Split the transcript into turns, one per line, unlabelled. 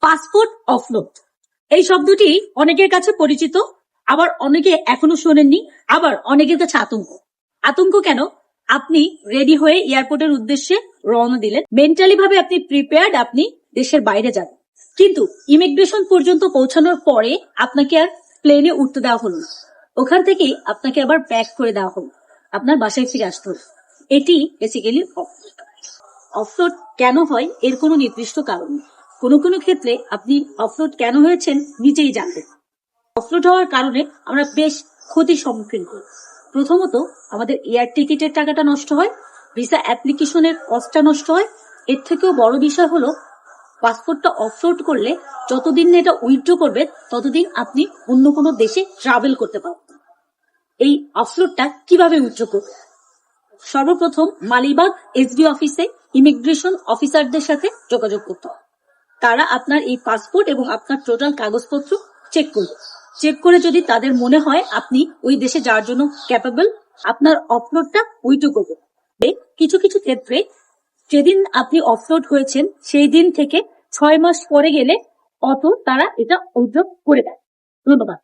Passport offload এই শব্দটি অনেকের কাছে পরিচিত, আবার অনেকে এখনো শোনেননি, আবার অনেকের কাছে আতঙ্ক কেন? আপনি রেডি হয়ে এয়ারপোর্টের উদ্দেশ্যে রওনা দিলেন, মেন্টালি ভাবে আপনি প্রিপেয়ার্ড, আপনি দেশের বাইরে যান, কিন্তু ইমিগ্রেশন পর্যন্ত পৌঁছানোর পরে আপনাকে আর প্লেনে উঠতে দেওয়া হলো না, ওখান থেকে আপনাকে আবার ব্যাক করে দেওয়া হলো, আপনার বাসায় ফিরে আসতে হলো। এটি বেসিক্যালি অফলোড কেন হয় এর কোনো নির্দিষ্ট কারণ নেই। কোনো কোনো ক্ষেত্রে আপনি অফলোড কেন হয়েছেন নিজেই জানবেন। অফলোড হওয়ার কারণে আমরা বেশ ক্ষতির সম্মুখীন হই। প্রথমত, আমাদের এয়ার টিকিটের টাকাটা নষ্ট হয়, ভিসা অ্যাপ্লিকেশনের কস্টটা নষ্ট হয়। এর থেকেও বড় বিষয় হলো, পাসপোর্টটা অফলোড করলে যতদিন না এটা উইথড্র করবে ততদিন আপনি অন্য কোনো দেশে ট্রাভেল করতে পারবেন। এই অফলোডটা কিভাবে উইথড্র করবে? সর্বপ্রথম মালিবাগ এসডি অফিসে ইমিগ্রেশন অফিসারদের সাথে যোগাযোগ করতে হবে। তারা আপনার এই পাসপোর্ট এবং আপনার টোটাল কাগজপত্র চেক করবে। চেক করে যদি তাদের মনে হয় আপনি ওই দেশে যাওয়ার জন্য ক্যাপেবল, আপনার অফলোডটা উইথড্র করবে। কিছু কিছু ক্ষেত্রে যেদিন আপনি অফলোড হয়েছেন সেই দিন থেকে 6 মাস পরে গেলে তারা এটা উইথড্র করে দেয়। ধন্যবাদ।